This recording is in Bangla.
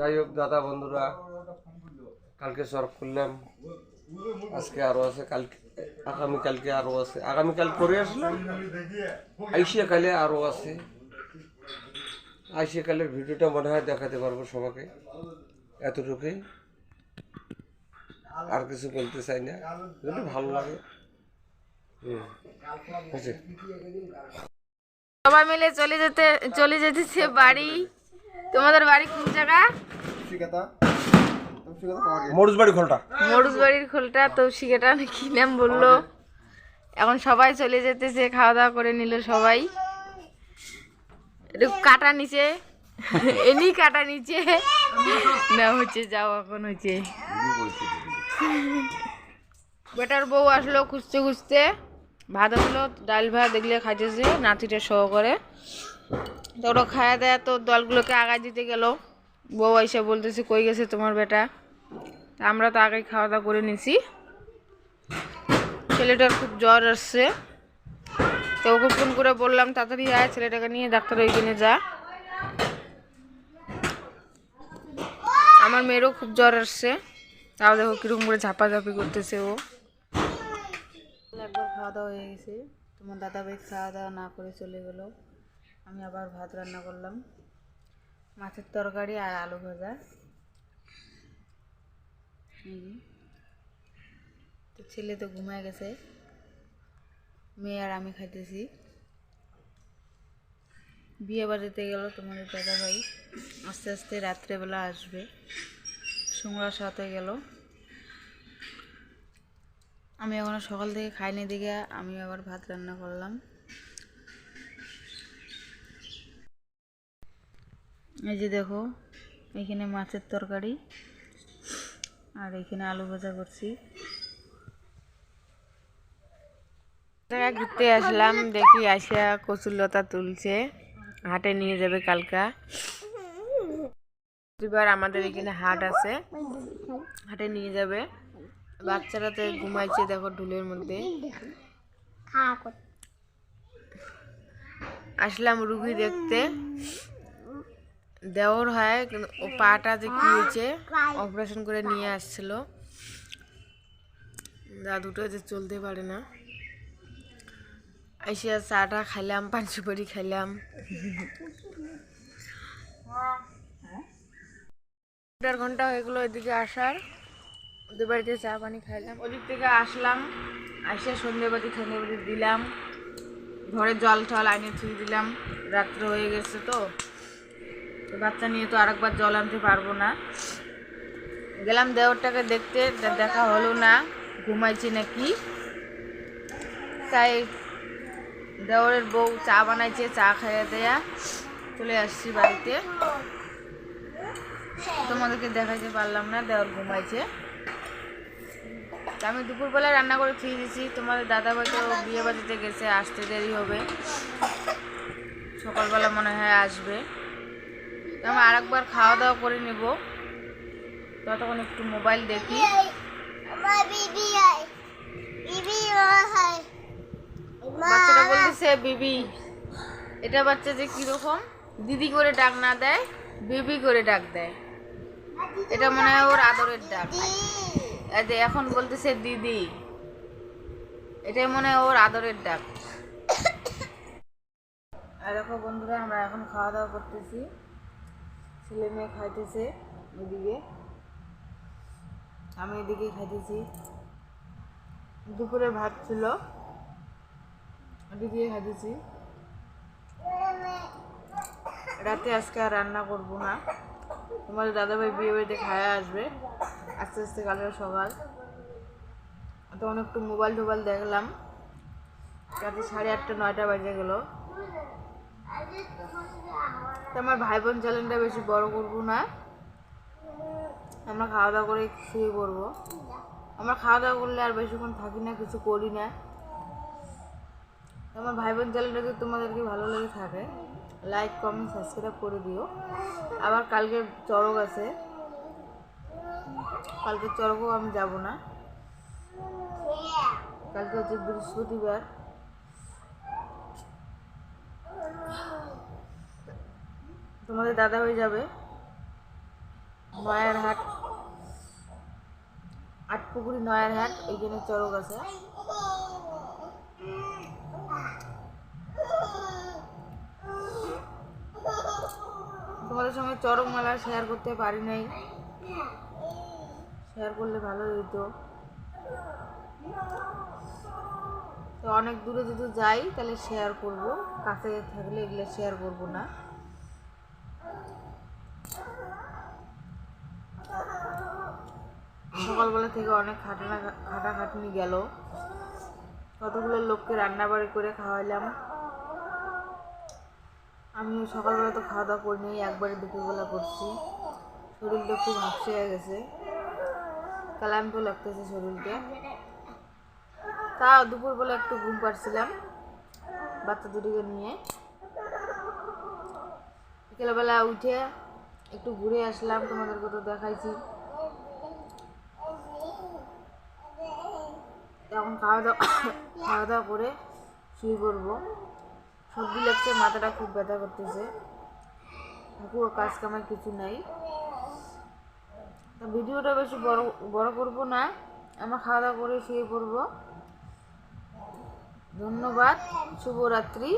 যাই হোক দাদা বন্ধুরা, কালকে সর্ভ করলাম, আজকে আরো আছে, কালকে আগামীকালকে আরো আছে, আগামীকাল করে আসলাম, আইসিয়া কালে আরো আছে। আইসিয়া কালের ভিডিওটা মনে হয় দেখাতে পারবো সবাইকে, এতটুকুই, আর কিছু বলতে চাই না, যদি ভালো লাগে। সবাই মিলে চলে যেতেছে বাড়ি। তোমাদের বাড়ি কোন জায়গা? মরুজবাড়ির খোলটা। তো শিখাটা কি নাম বললো। এখন সবাই চলে যেতেছে, খাওয়া দাওয়া করে নিল সবাই। একটু কাটা নিচে এনি কাটা নিচে না হচ্ছে, যাও এখন হচ্ছে। বেটার বউ আসলো খুঁজতে খুঁজতে, ভাত আসলো, ডাল ভাত দেখলে খাইতেছে নাতিটা সহ করে। তো ওরা খাওয়া দেয়া তো দলগুলোকে আগায় দিতে গেল। বউ এসে বলতেছে কই গেছে তোমার বেটা। আমরা তো আগেই খাওয়া দাওয়া করে নিছি। ছেলেটার খুব জ্বর আসছে, তো ওকে ফোন করে বললাম তাড়াতাড়ি আয়, ছেলেটাকে নিয়ে ডাক্তার ওইখানে যা। আমার মেয়েরও খুব জ্বর আসছে, তাও দেখো কিরকম করে ঝাপাঝাপি করতেছে ও। একবার খাওয়া দাওয়া হয়ে গেছে, তোমার দাদাভাই খাওয়া দাওয়া না করে চলে গেল। আমি আবার ভাত রান্না করলাম, মাছের তরকারি আর আলু ভাজা। তো ছেলে তো ঘুমায় গেছে, মেয়ে আর আমি খাইতেছি। বিয়ে বাড়িতে গেল তোমাদের দাদাভাই, আস্তে আস্তে রাত্রেবেলা আসবে, সোমবার সাথে গেল। আমি এখনো সকাল থেকে খাইনি দিকে আমি আবার ভাত রান্না করলাম। এই যে দেখো, এখানে মাছের তরকারি আর এখানে আলু ভাজা করছি। ঘুরতে আসলাম, দেখি আসিয়া কচুরলতা তুলছে, হাটে নিয়ে যাবে কালকা। এবার আমাদের এখানে হাট আছে, হাটে নিয়ে যাবে। বাচ্চারা তো ঘুমাইছে দেখো ঢুলের মধ্যে। আসলাম রুগী দেখতে, দেওর হয়, কিন্তু ও পাটা যে কি হয়েছে অপারেশন করে নিয়ে আসছিল, দাদুটা যে চলতে পারে না। এসে চাটা খাইলাম, পান সুপারি খাইলাম। দেড় ঘন্টা হয়ে গেলো এদিকে আসার, ওদের বাড়িতে চা পানি খাইলাম। ওদিক থেকে আসলাম, আসে সন্ধ্যেবাতি দিলাম, ঘরে জল টল আইনে থুই দিলাম। রাত্র হয়ে গেছে তো বাচ্চা নিয়ে তো আরেকবার জল আনতে পারবো না। গেলাম দেওরটাকে দেখতে, দেখা হলো না, ঘুমাইছে নাকি। তাই দেওরের বউ চা বানাইছে, চা খাইয়ে দেয়া চলে আসছি বাড়িতে। তোমাদেরকে দেখাইতে পারলাম না, দেওর ঘুমাইছে। আমি দুপুরবেলায় রান্না করে খেয়ে দিয়েছি। তোমাদের দাদাভাই তো বিয়ে বাড়িতে গেছে, আসতে দেরি হবে, সকালবেলা মনে হয় আসবে। আমি আরেকবার খাওয়া দাওয়া করে নেব, ততক্ষণ একটু মোবাইল দেখি। বাচ্চাটা বলতেছে বিবি। এটা বাচ্চা যে কিরকম, দিদি করে ডাক না দেয়, বিবি করে ডাক দেয়। এটা মনে হয় ওর আদরের ডাক। এখন বলতেছে দিদি, এটাই মনে হয় ওর আদরের ডাক। আর দেখো বন্ধুরা, আমরা এখন খাওয়া দাওয়া করতেছি, ছেলে মেয়ে খাইতেছে এদিকে, আমি এদিকে খাইতেছি। দুপুরে ভাত ছিল, এদিকে খাইতেছি। রাতে আজকে আর রান্না করবো না, তোমাদের দাদাভাই বিয়ে বাড়িতে খায়া আসবে আস্তে আস্তে, কালকে সকাল। তখন একটু মোবাইল টোবাইল দেখলাম, রাতে 8:30 9টা বাজে গেল। তো আমার ভাই বোন চ্যানেলটা বেশি বড় করবো না, আমরা খাওয়া দাওয়া করে শুয়ে পড়বো। আমরা খাওয়া দাওয়া করলে আর বেশিক্ষণ থাকি না, কিছু করি না। আমার ভাই বোন চ্যানেলটা যদি তোমাদেরকে ভালো লেগে থাকে, লাইক কমেন্ট সাবস্ক্রাইব করে দিও। আবার কালকে চড়ক আছে, কালকে চড়কও আমি যাব না, কালকে হচ্ছে বৃহস্পতিবার। তোমাদের দাদা হয়ে যাবে, নয়ারহাট, আটপুকুরি নয়ারহাট, এইখানে চড়ক আছে। তোমাদের সঙ্গে চড়ক মেলা শেয়ার করতে পারি নাই, শেয়ার করলে ভালো হতো। তো অনেক দূরে যদি যাই তাহলে শেয়ার করব, কাছে থাকলে এগুলো শেয়ার করব না। সকালবেলা থেকে অনেক খাটাখাটনি গেল, কতগুলো লোককে রান্না বাড়ি করে খাওয়াইলাম। আমি সকালবেলা তো খাওয়া দাওয়া করিনি, একবারে দুপুরবেলা করছি। শরীরটা খুব হাঁপসে হয়ে গেছে, ক্লান্ত লাগতেছে শরীরটা। তা দুপুরবেলা একটু ঘুম পাচ্ছিলাম বাচ্চা দুটিকে নিয়ে। বিকেলবেলা উঠে একটু ঘুরে আসলাম, তোমাদেরকে তো দেখাইছি। এখন খাওয়া দাওয়া করে শুয়ে পড়বো। সর্দি লাগছে, মাথাটা খুব ব্যথা করতেছে, কাজ কামাই কিছু নাই। ভিডিওটা বেশি বড় করব না, আমরা খাওয়া দাওয়া করে শুয়ে পড়বো। ধন্যবাদ, শুভরাত্রি।